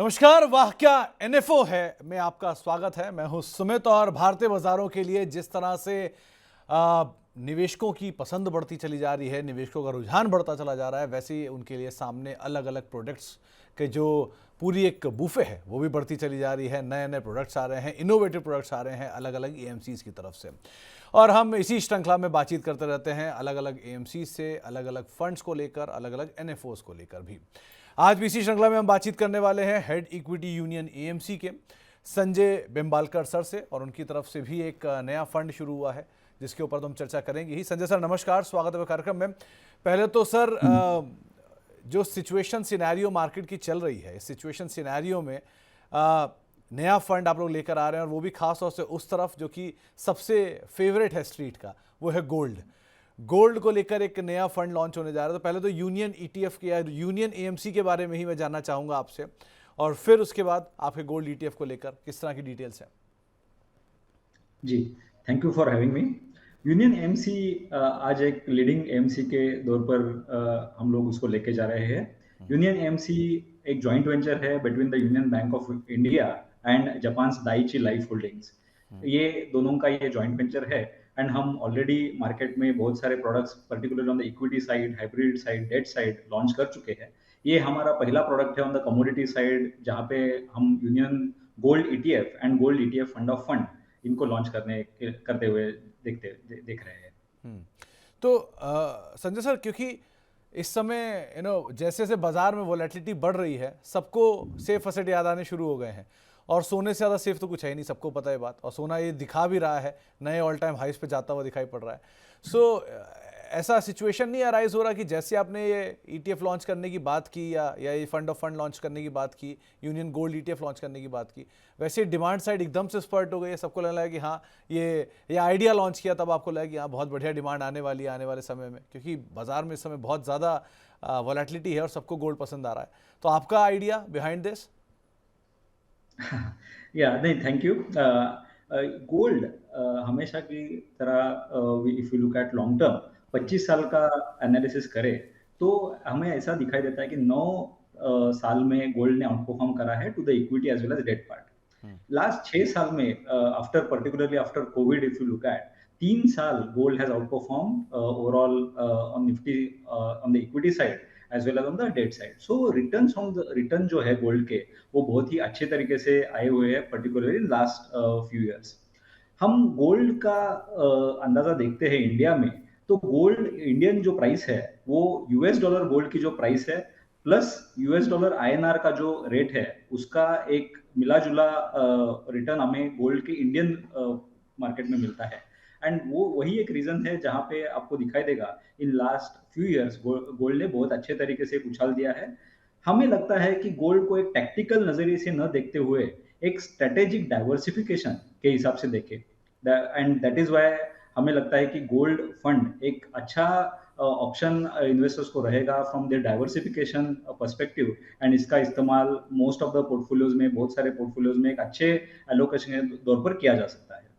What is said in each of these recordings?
नमस्कार, वाह क्या एनएफओ है में आपका स्वागत है। मैं हूं सुमित और भारतीय बाजारों के लिए जिस तरह से निवेशकों की पसंद बढ़ती चली जा रही है, निवेशकों का रुझान बढ़ता चला जा रहा है, वैसे ही उनके लिए सामने अलग अलग प्रोडक्ट्स के जो पूरी एक बूफे है वो भी बढ़ती चली जा रही है। नए नए प्रोडक्ट्स आ रहे हैं, इनोवेटिव प्रोडक्ट्स आ रहे हैं अलग अलग एएमसीज की तरफ से, और हम इसी श्रृंखला में बातचीत करते रहते हैं अलग अलग एएमसीज से, अलग अलग फंड्स को लेकर, अलग अलग एनएफओस को लेकर भी। आज भी इसी श्रृंखला में हम बातचीत करने वाले हैं हेड इक्विटी यूनियन एएमसी के संजय बेम्बालकर सर से, और उनकी तरफ से भी एक नया फंड शुरू हुआ है जिसके ऊपर तो हम चर्चा करेंगे ही। संजय सर नमस्कार, स्वागत है कार्यक्रम में। पहले तो सर जो सिचुएशन सिनेरियो मार्केट की चल रही है, इस सिचुएशन सिनेरियो में नया फंड आप लोग लेकर आ रहे हैं, और वो भी खास तौर से उस तरफ जो कि सबसे फेवरेट है स्ट्रीट का, वो है गोल्ड को लेकर एक नया फंड लॉन्च होने जा रहा है। तो पहले तो यूनियन ईटीएफ के या यूनियन एएमसी के बारे में ही मैं जानना चाहूंगा आपसे, और फिर उसके बाद आपके गोल्ड ईटीएफ को लेकर किस तरह की डिटेल्स हैं। जी, thank you for having me. Union AMC आज एक लीडिंग एएमसी के दौर पर हम लोग उसको लेके जा रहे हैं। यूनियन एएमसी एक जॉइंट वेंचर है between the Union Bank of India and Japan Daiichi Life Holdings. ये दोनों का ये जॉइंट वेंचर है, एंड हम ऑलरेडी मार्केट में बहुत सारे products particularly on the equity side, hybrid side, debt side launch कर चुके हैं। ये हमारा पहला प्रोडक्ट है ऑन द कमोडिटी साइड, जहाँ पे हम union gold ETF and gold ETF fund of fund इनको लॉन्च करते हुए देख रहे हैं। तो संजय सर, क्योंकि इस समय जैसे जैसे बाजार में वोलेटिलिटी बढ़ रही है, सबको सेफ एसेट याद आने शुरू हो गए हैं, और सोने से ज़्यादा सेफ तो कुछ है ही नहीं, सबको पता है बात, और सोना ये दिखा भी रहा है, नए ऑल टाइम हाइस पे जाता हुआ दिखाई पड़ रहा है। सो ऐसा सिचुएशन नहीं अराइज हो रहा कि जैसे आपने ये ईटीएफ लॉन्च करने की बात की या ये फंड ऑफ फंड लॉन्च करने की बात की, यूनियन गोल्ड ईटीएफ लॉन्च करने की बात की, वैसे डिमांड साइड एकदम से स्पर्ट हो गई है, सबको लगने लगा कि हाँ ये आइडिया लॉन्च किया तब आपको लगा कि हाँ बहुत बढ़िया डिमांड आने वाली है आने वाले समय में, क्योंकि बाजार में इस समय बहुत ज़्यादा वोलेटिलिटी है और सबको गोल्ड पसंद आ रहा है। तो आपका आइडिया बिहाइंड दिस? या नहीं, थैंक यू। गोल्ड हमेशा की तरह, if you look eight long term, 25 साल का एनालिसिस करें तो हमें ऐसा दिखाई देता है कि 9 साल में गोल्ड ने आउट परफॉर्म करा है to the equity as well as debt part. Last 6 साल में particularly after COVID, if you look at 3 साल gold has outperform overall on Nifty on the equity side as well as on the debt side. So return जो है gold के, वो बहुत ही अच्छे तरीके से आए हुए हैं, पर्टिकुलरली लास्ट फ्यू इयर्स। हम गोल्ड का अंदाजा देखते हैं इंडिया में, तो गोल्ड इंडियन जो प्राइस है वो यूएस डॉलर गोल्ड की जो प्राइस है प्लस यूएस डॉलर आईएनआर का जो रेट है, उसका एक मिला जुला रिटर्न हमें गोल्ड के इंडियन मार्केट में मिलता है। एंड वो वही एक रीजन है जहां पे आपको दिखाई देगा in last few years gold ने बहुत अच्छे तरीके से उछाल दिया है। हमें लगता है कि गोल्ड को एक टैक्टिकल नजरिए से न देखते हुए एक स्ट्रेटेजिक डाइवर्सिफिकेशन के हिसाब से देखें, एंड दैट इज वाई हमें लगता है कि गोल्ड फंड एक अच्छा ऑप्शन इन्वेस्टर्स को रहेगा from their diversification perspective, and इसका इस्तेमाल मोस्ट ऑफ द पोर्टफोलियोज में, बहुत सारे पोर्टफोलियोज में एक अच्छे एलोकेशन के तौर पर किया जा सकता है।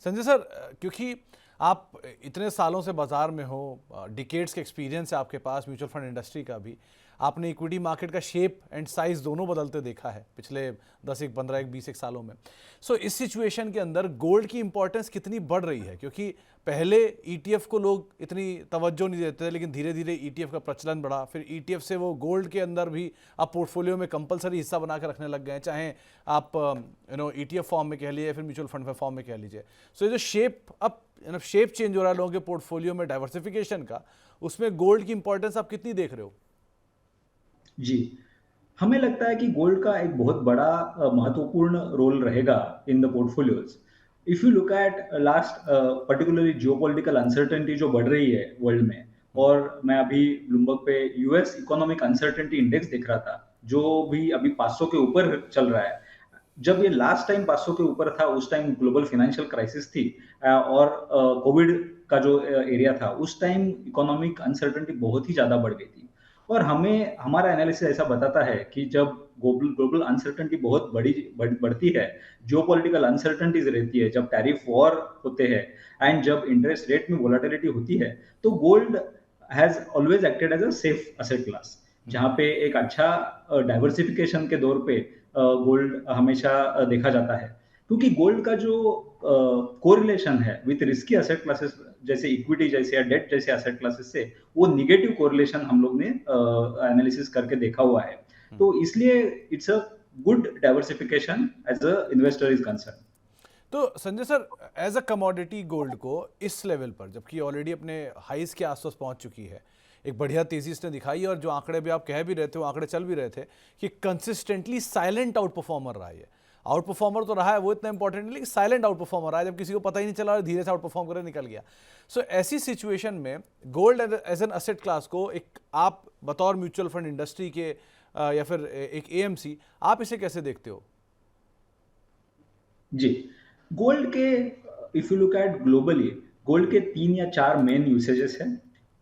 संजय सर, क्योंकि आप इतने सालों से बाजार में हो, डिकेड्स के एक्सपीरियंस है आपके पास म्यूचुअल फंड इंडस्ट्री का भी, आपने इक्विटी मार्केट का शेप एंड साइज दोनों बदलते देखा है पिछले 10 एक 15 एक 20 एक सालों में। सो इस सिचुएशन के अंदर गोल्ड की इंपॉर्टेंस कितनी बढ़ रही है? क्योंकि पहले ईटीएफ को लोग इतनी तवज्जो नहीं देते थे, लेकिन धीरे धीरे ईटीएफ का प्रचलन बढ़ा, फिर ईटीएफ से वो गोल्ड के अंदर भी आप पोर्टफोलियो में कंपलसरी हिस्सा बना कर रखने लग गए हैं, चाहे आप ईटीएफ फॉर्म में कह लीजिए या फिर म्यूचुअल फंड फॉर्म में कह लीजिए। सो ये जो शेप चेंज हो रहा है लोगों के पोर्टफोलियो में डाइवर्सिफिकेशन का, उसमें गोल्ड की इंपॉर्टेंस आप कितनी देख रहे हो? जी, हमें लगता है कि गोल्ड का एक बहुत बड़ा महत्वपूर्ण रोल रहेगा in the portfolios. If you look at last particularly geopolitical uncertainty जो बढ़ रही है वर्ल्ड में, और मैं अभी ब्लूमबर्ग पे यूएस इकोनॉमिक अनसर्टेनिटी इंडेक्स देख रहा था, जो भी अभी 500 के ऊपर चल रहा है। जब ये लास्ट टाइम 500 के ऊपर था, उस टाइम ग्लोबल फाइनेंशियल क्राइसिस थी, और कोविड का जो एरिया था, उस टाइम इकोनॉमिक अनसर्टेनिटी बहुत ही ज्यादा बढ़ गई थी। और हमारा एनालिसिस ऐसा बताता है कि जब ग्लोबल अनसर्टेनिटी बहुत बढ़ती है, जियोपॉलिटिकल अनसर्टेनिटीज रहती है, जब टैरिफ वॉर होते हैं, एंड जब इंटरेस्ट रेट में वोलेटिलिटी होती है, तो gold has always acted as a safe asset class. Hmm. जहाँ पे एक अच्छा डाइवर्सिफिकेशन के दौर पे गोल्ड हमेशा देखा जाता है, क्योंकि गोल्ड का जो कोरिलेशन है विथ रिस्की एसेट क्लासेस जैसे इक्विटी जैसे या डेट जैसे एसेट क्लासेस से, वो निगेटिव कोरिलेशन हम लोग ने एनालिसिस करके देखा हुआ है। हम्म। तो इसलिए it's a good diversification as a investor is concern. तो Sanjay sir, as a commodity gold को इस लेवल पर, जबकि ऑलरेडी अपने हाइस के आसपास पहुंच चुकी है, एक बढ़िया तेजी इसने दिखाई है, और जो आंकड़े भी आप कह भी रहे थे वो आंकड़े चल भी रहे थे कि कंसिस्टेंटली साइलेंट आउट परफॉर्मर रहा है। आउट परफॉर्मर तो रहा है, वो इतना इंपॉर्टेंट नहीं, लेकिन साइलेंट आउट परफॉर्मर रहा है, जब किसी को पता ही नहीं चला और धीरे से आउट परफॉर्म कर निकल गया। सो ऐसी सिचुएशन में gold as an asset class को एक आप बतौर म्यूचुअल फंड इंडस्ट्री के या फिर एक एएमसी, आप इसे कैसे देखते हो? जी, गोल्ड के if you look eight globally, gold के 3 या 4 मेन यूसेजेस हैं।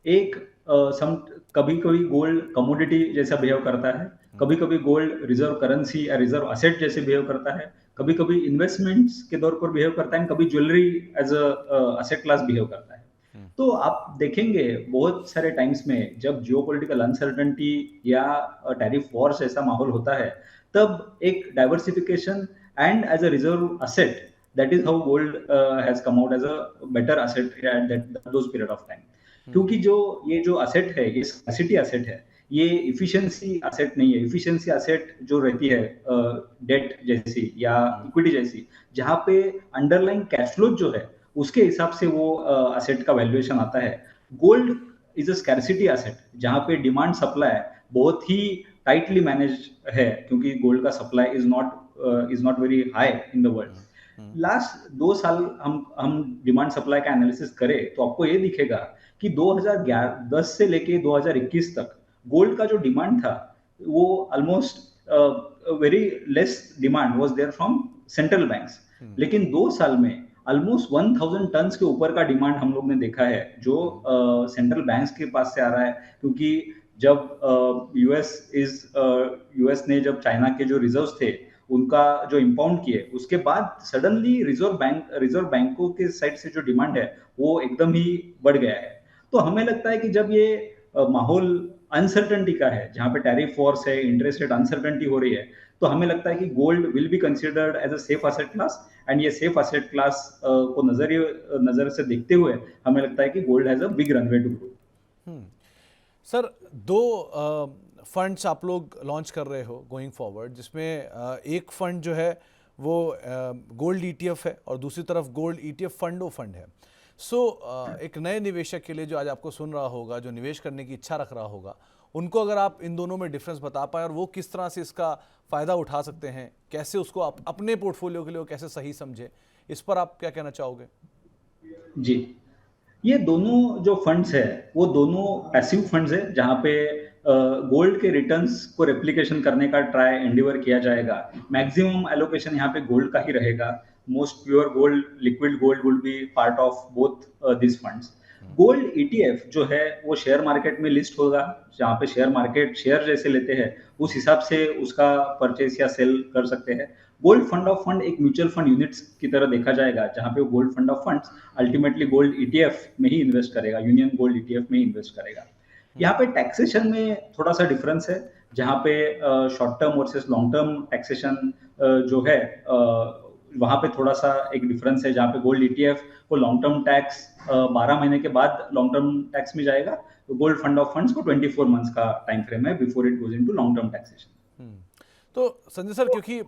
एक सम कभी-कभी गोल्ड कमोडिटी जैसा बिहेव करता है, कभी-कभी गोल्ड रिजर्व करेंसी या रिजर्व एसेट जैसे बिहेव करता है, कभी-कभी इन्वेस्टमेंट्स के तौर पर बिहेव करता है, कभी jewellery as a asset class behave करता है। तो आप देखेंगे बहुत सारे टाइम्स में जब जियोपॉलिटिकल अनसर्टेनिटी या टैरिफ वॉर्स ऐसा माहौल होता है, तब एक diversification and as a reserve asset, that is how gold has come out as a better asset at that those period of time. क्योंकि जो ये जो असेट है, ये स्कैसिटी असेट है, ये इफिशिएंसी असेट नहीं है। इफिशिएंसी असेट जो रहती है डेट जैसी या इक्विटी जैसी, जहाँ पे अंडरलाइन कैश फ्लो जो है उसके हिसाब से वो असेट का वैल्यूएशन आता है। Gold is a scarcity asset, जहाँ पे डिमांड सप्लाई बहुत ही टाइटली मैनेज है, क्योंकि गोल्ड का supply is not very high in the world. Last 2 साल हम डिमांड सप्लाई का एनालिसिस करें तो आपको ये दिखेगा कि 2010 से लेके 2021 तक गोल्ड का जो डिमांड था, वो almost very less demand was there from central banks. लेकिन 2 साल में ऑलमोस्ट 1000 टन के ऊपर का डिमांड हम लोग ने देखा है, जो सेंट्रल बैंक्स के पास से आ रहा है। क्योंकि जब यूएस ने जब चाइना के जो रिजर्व्स थे उनका जो इंपाउंड किए, उसके बाद सडनली रिजर्व बैंकों के साइड से जो डिमांड है वो एकदम ही बढ़ गया है। तो हमें लगता है कि जब ये माहौल अनसर्टेनिटी का है, जहाँ पे टैरिफ वॉर्स है, इंटरेस्ट रेट अनसर्टेनिटी हो रही है, तो हमें लगता है कि gold will be considered as a safe asset class. And ये सेफ असेट क्लास को नजर से देखते हुए हमें लगता है कि gold has a big runway to grow. Sir, दो फंड्स आप लोग लॉन्च कर रहे हो गोइंग फॉरवर्ड, जिसमें एक फंड जो है वो गोल्ड ईटीएफ है और दूसरी तरफ गोल्ड ईटीएफ फंडो फंड है। सो एक नए निवेशक के लिए जो आज आपको सुन रहा होगा, जो निवेश करने की इच्छा रख रहा होगा, उनको अगर आप इन दोनों में डिफरेंस बता पाए और वो किस तरह से इसका फ़ायदा उठा सकते हैं, कैसे उसको अपने पोर्टफोलियो के लिए वो कैसे सही समझे, इस पर आप क्या कहना चाहोगे? जी, ये दोनों जो फंड्स है वो दोनों पैसिव फंड्स है, जहाँ पे गोल्ड के रिटर्न्स को रेप्लिकेशन करने का ट्राई एंडिवर किया जाएगा। मैक्सिमम एलोकेशन यहाँ पे गोल्ड का ही रहेगा। Most pure gold, liquid gold will B part of both this funds. Gold ETF जो है वो शेयर मार्केट में लिस्ट होगा, जहाँ पे शेयर मार्केट शेयर जैसे लेते हैं उस हिसाब से उसका परचेस या सेल कर सकते हैं। गोल्ड फंड ऑफ फंड एक म्यूचुअल फंड यूनिट्स की तरह देखा जाएगा, जहाँ पे gold fund of funds ultimately gold ETF में ही इन्वेस्ट करेगा, यूनियन गोल्ड ईटीएफ में ही इन्वेस्ट करेगा। यहाँ पे टैक्सेशन में थोड़ा सा डिफरेंस है, जहाँ पे short term versus long term taxation जो है वहाँ पे थोड़ा सा एक डिफरेंस है, जहाँ पे गोल्ड ईटीएफ को लॉन्ग टर्म टैक्स 12 महीने के बाद लॉन्ग टर्म टैक्स में जाएगा, तो गोल्ड फंड ऑफ फंड्स को 24 मंथ्स का टाइम फ्रेम है before it goes into long term taxation. तो संजय सर, क्योंकि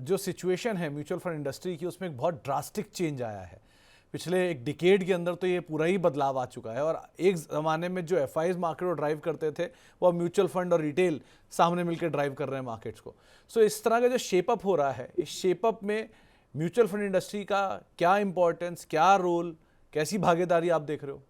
जो सिचुएशन है म्यूचुअल फंड इंडस्ट्री की, उसमें एक बहुत ड्रास्टिक चेंज आया है पिछले एक डिकेड के अंदर, तो ये पूरा ही बदलाव आ चुका है। और एक ज़माने में जो एफआईज मार्केट को ड्राइव करते थे, वो अब म्यूचुअल फंड और रिटेल सामने मिलकर ड्राइव कर रहे हैं मार्केट्स को। सो इस तरह का जो शेपअप हो रहा है, इस शेपअप में म्यूचुअल फंड इंडस्ट्री का क्या इंपॉर्टेंस, क्या रोल, कैसी भागीदारी आप देख रहे हो?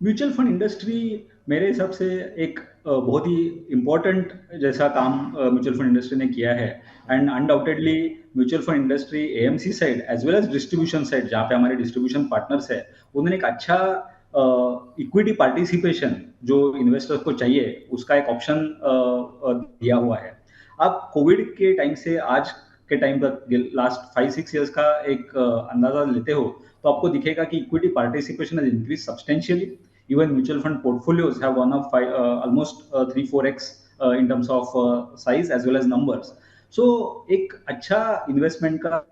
म्यूचुअल फंड इंडस्ट्री मेरे हिसाब से एक बहुत ही इम्पोर्टेंट जैसा काम म्यूचुअल फंड इंडस्ट्री ने किया है। And undoubtedly mutual fund industry AMC side as well as distribution side, जहाँ पे हमारे डिस्ट्रीब्यूशन पार्टनर्स है, उन्होंने एक अच्छा इक्विटी पार्टिसिपेशन जो इन्वेस्टर्स को चाहिए उसका एक ऑप्शन दिया हुआ है। आप कोविड के टाइम से आज के टाइम तक लास्ट 5-6 ईयर्स का एक अंदाजा लेते हो, तो आपको दिखेगा कि equity participation is increase substantially. Even mutual fund portfolios have gone up almost 3-4x in terms of size as well as numbers. So एक अच्छा इन्वेस्टमेंट का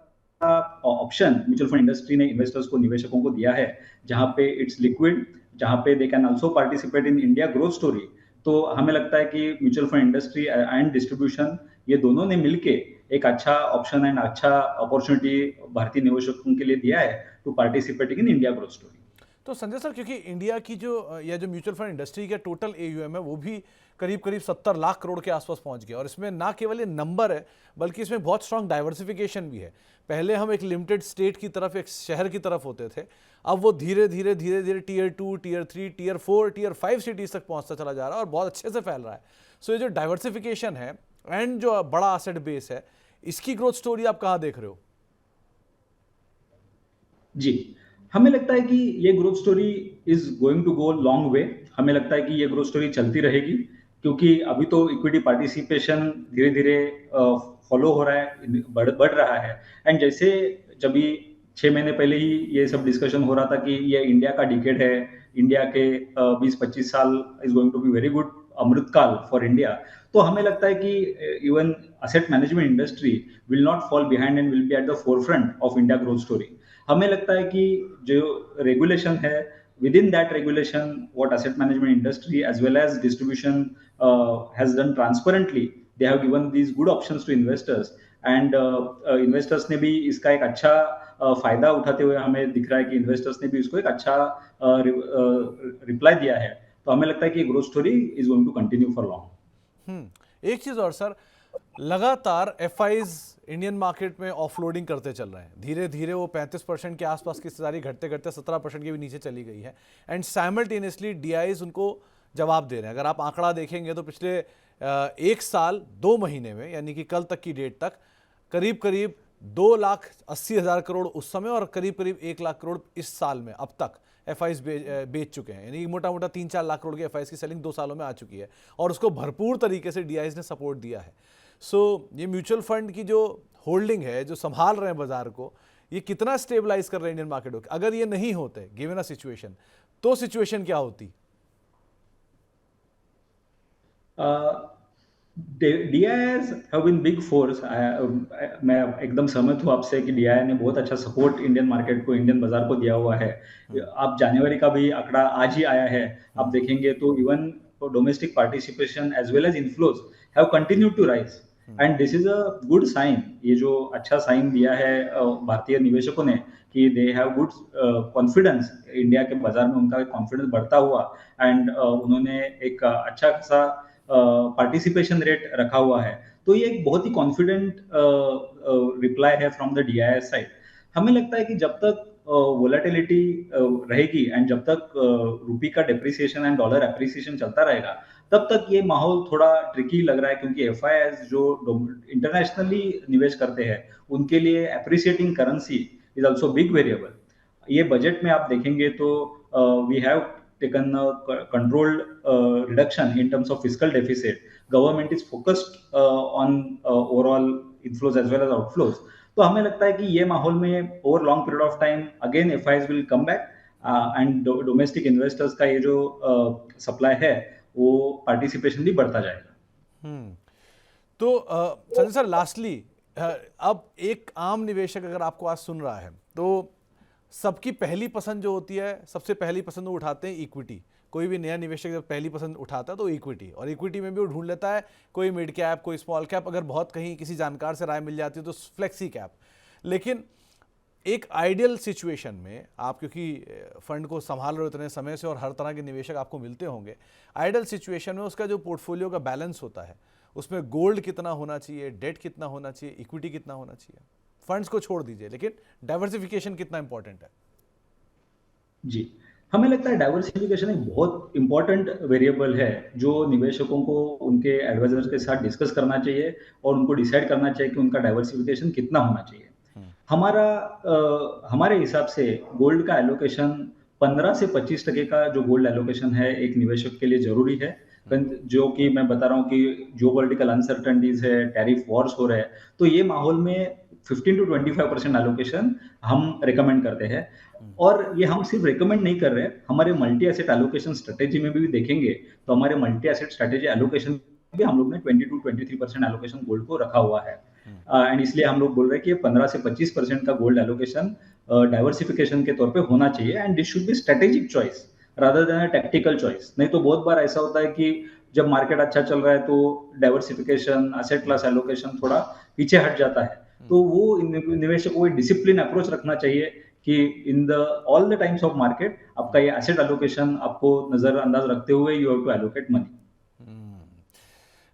ऑप्शन म्यूचुअल फंड इंडस्ट्री ने इन्वेस्टर्स को, निवेशकों को दिया है, जहां पे इट्स लिक्विड, जहां पे they can also participate in India growth story. तो हमें लगता है कि mutual fund industry and distribution, ये दोनों ने मिलके एक अच्छा ऑप्शन एंड अच्छा अपॉर्चुनिटी भारतीय निवेशकों के लिए दिया है to participating in India growth story. तो संजय सर, क्योंकि इंडिया की या जो म्यूचुअल फंड इंडस्ट्री का टोटल एयूएम है वो भी करीब करीब 70 लाख करोड़ के आसपास पहुंच गया, और इसमें ना केवल ये नंबर है बल्कि इसमें बहुत स्ट्रांग डाइवर्सिफिकेशन भी है। पहले हम एक लिमिटेड स्टेट की तरफ, एक शहर की तरफ होते थे, अब वो धीरे धीरे धीरे धीरे tier 2, tier 3, tier 4, tier 5 cities तक पहुंचता चला जा रहा है और बहुत अच्छे से फैल रहा है। सो ये जो डाइवर्सिफिकेशन है एंड जो बड़ा एसेट बेस है, इसकी ग्रोथ स्टोरी आप कहाँ देख रहे हो? जी, हमें लगता है कि ये growth story is going to go long way. हमें लगता है कि ये ग्रोथ स्टोरी चलती रहेगी, क्योंकि अभी तो इक्विटी पार्टिसिपेशन धीरे धीरे फॉलो हो रहा है, बढ़ रहा है। एंड जैसे जब भी 6 महीने पहले ही ये सब डिस्कशन हो रहा था कि ये इंडिया का डिकेड है, इंडिया के 20-25 साल is going to be very good Amritkaal for India. तो हमें लगता है कि even asset management industry will not fall behind and will be at the forefront of India growth story. हमें लगता है कि जो रेगुलेशन है, with in that regulation what asset management industry as well as distribution has done transparently, they have given these good options to investors. And investors ने भी इसका एक अच्छा फायदा उठाते हुए हमें दिख रहा है कि इन्वेस्टर्स ने भी इसको एक अच्छा रिप्लाई दिया है। तो हमें लगता है कि growth story is going to continue for long. एक चीज और सर, लगातार एफआईज इंडियन मार्केट में ऑफलोडिंग करते चल रहे हैं। धीरे धीरे वो 35% के आसपास की हिस्सेदारी घटते घटते 17% के भी नीचे चली गई है, एंड साइमल्टेनियसली डीआईज उनको जवाब दे रहे हैं। अगर आप आंकड़ा देखेंगे तो पिछले 1 साल 2 महीने में, यानी कि कल तक की डेट तक, करीब करीब 2,80,000 करोड़ उस समय और करीब करीब 1 लाख करोड़ इस साल में अब तक एफआईज बेच चुके हैं। यानी मोटा मोटा 3-4 लाख करोड़ की एफआईज की सेलिंग 2 सालों में आ चुकी है, और उसको भरपूर तरीके से डीआईज ने सपोर्ट दिया है। सो ये म्यूचुअल फंड की जो होल्डिंग है, जो संभाल रहे हैं बाजार को, ये कितना स्टेबलाइज कर रहे हैं इंडियन मार्केट को? अगर ये नहीं होते गिवन अ सिचुएशन, तो सिचुएशन क्या होती? DIIs have been big force. मैं एकदम सहमत हूँ आपसे कि डीआईआई ने बहुत अच्छा सपोर्ट इंडियन मार्केट को, इंडियन बाजार को दिया हुआ है। आप जनवरी का भी आंकड़ा आज ही आया है, आप देखेंगे तो even domestic participation as well as inflows have continued to rise, and this is a good sign. ये जो अच्छा साइन दिया है भारतीय निवेशकों ने कि they have good confidence, India के बाजार में उनका कॉन्फिडेंस बढ़ता हुआ, एंड उन्होंने एक अच्छा खासा पार्टिसिपेशन रेट रखा हुआ है। तो ये एक बहुत ही कॉन्फिडेंट रिप्लाई है फ्रॉम द डीआईएस साइड। हमें लगता है कि जब तक वोलेटिलिटी रहेगी एंड जब तक रुपी का डेप्रिसिएशन एंड डॉलर एप्रिसिएशन चलता रहेगा, तब तक ये माहौल थोड़ा ट्रिकी लग रहा है, क्योंकि एफआईआईज जो इंटरनेशनली निवेश करते हैं उनके लिए appreciating currency is also big variable. ये बजट में आप देखेंगे तो we have taken a controlled reduction in terms of fiscal deficit. Government is focused on overall inflows as well as outflows. तो हमें लगता है कि ये माहौल में over long period of time again FIIs will come back, and domestic investors का ये जो सप्लाई है वो पार्टिसिपेशन भी बढ़ता जाएगा। तो संजय सर, लास्टली, अब एक आम निवेशक अगर आपको आज सुन रहा है, तो सबकी पहली पसंद जो होती है, सबसे पहली पसंद वो उठाते हैं इक्विटी। कोई भी नया निवेशक जब पहली पसंद उठाता है तो इक्विटी, और इक्विटी में भी वो ढूंढ लेता है कोई मिड कैप, कोई स्मॉल कैप, अगर बहुत कहीं किसी जानकार से राय मिल जाती है तो फ्लेक्सी कैप। लेकिन एक आइडियल सिचुएशन में, आप क्योंकि फंड को संभाल रहे हो इतने समय से और हर तरह के निवेशक आपको मिलते होंगे, आइडियल सिचुएशन में उसका जो पोर्टफोलियो का बैलेंस होता है, उसमें गोल्ड कितना होना चाहिए, डेट कितना होना चाहिए, इक्विटी कितना होना चाहिए? फंड्स को छोड़ दीजिए, लेकिन डाइवर्सिफिकेशन कितना इंपॉर्टेंट है? जी, हमें लगता है डाइवर्सिफिकेशन एक बहुत इंपॉर्टेंट वेरिएबल है, जो निवेशकों को उनके एडवाइजर्स के साथ डिस्कस करना चाहिए और उनको डिसाइड करना चाहिए कि उनका डाइवर्सिफिकेशन कितना होना चाहिए। हमारे हिसाब से गोल्ड का एलोकेशन 15 से 25% का जो गोल्ड एलोकेशन है एक निवेशक के लिए जरूरी है। जो कि मैं बता रहा हूँ कि जियोपॉलिटिकल अनसर्टेनिटीज है, टैरिफ वॉर्स हो रहे हैं, तो ये माहौल में 15 टू 25% एलोकेशन हम रिकमेंड करते हैं। और ये हम सिर्फ रिकमेंड नहीं कर रहे, हमारे मल्टी एसेट एलोकेशन स्ट्रेटेजी में भी देखेंगे तो हमारे मल्टी एसेट स्ट्रेटेजी एलोकेशन भी हम लोग ने 20 टू 23% एलोकेशन गोल्ड को रखा हुआ है। एंड इसलिए हम लोग बोल रहे हैं कि 15 से 25% का गोल्ड एलोकेशन डाइवर्सिफिकेशन के तौर पे होना चाहिए, and this should be strategic choice rather than tactical choice. नहीं तो बहुत बार ऐसा होता है कि जब मार्केट अच्छा चल रहा है तो डाइवर्सिफिकेशन, एसेट क्लास एलोकेशन थोड़ा पीछे हट जाता है। तो वो निवेशकों को डिसिप्लिन अप्रोच रखना चाहिए कि in the all the times of market आपका ये एसेट एलोकेशन आपको नजरअंदाज रखते हुए you have to allocate money.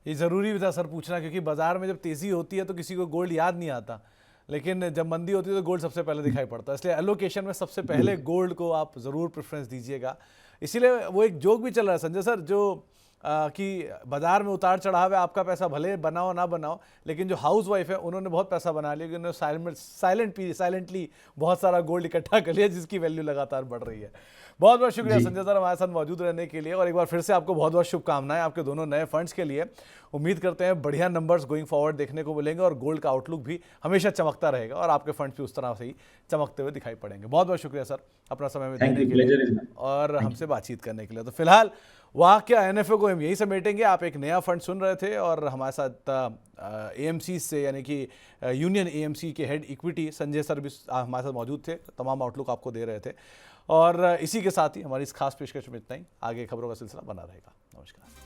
ये ज़रूरी भी था सर पूछना, क्योंकि बाजार में जब तेज़ी होती है तो किसी को गोल्ड याद नहीं आता, लेकिन जब मंदी होती है तो गोल्ड सबसे पहले दिखाई पड़ता है। इसलिए एलोकेशन में सबसे पहले गोल्ड को आप ज़रूर प्रेफरेंस दीजिएगा। इसीलिए वो एक जोक भी चल रहा है संजय सर, जो कि बाजार में उतार चढ़ाव है, आपका पैसा भले बनाओ ना बनाओ, लेकिन जो हाउस वाइफ है उन्होंने बहुत पैसा बना लिया, क्योंकि उन्होंने साइलेंटली बहुत सारा गोल्ड इकट्ठा कर लिया, जिसकी वैल्यू लगातार बढ़ रही है। बहुत बहुत शुक्रिया संजय सर हमारे साथ मौजूद रहने के लिए, और एक बार फिर से आपको बहुत बहुत शुभकामनाएं आपके दोनों नए फंड्स के लिए। उम्मीद करते हैं बढ़िया नंबर्स गोइंग फॉरवर्ड देखने को मिलेंगे, और गोल्ड का आउटलुक भी हमेशा चमकता रहेगा, और आपके फंड्स भी उस तरह से ही चमकते हुए दिखाई पड़ेंगे। बहुत बहुत शुक्रिया सर अपना समय में देने के लिए और हमसे बातचीत करने के लिए। तो फिलहाल वाकया एनएफओ को हम यही समेटेंगे। आप एक नया फंड सुन रहे थे, और हमारे साथ एएमसी से, यानी कि यूनियन एएमसी के हेड इक्विटी संजय सर भी हमारे साथ मौजूद थे, तमाम आउटलुक आपको दे रहे थे। और इसी के साथ ही हमारी इस खास पेशकश में इतना ही। आगे खबरों का सिलसिला बना रहेगा। नमस्कार।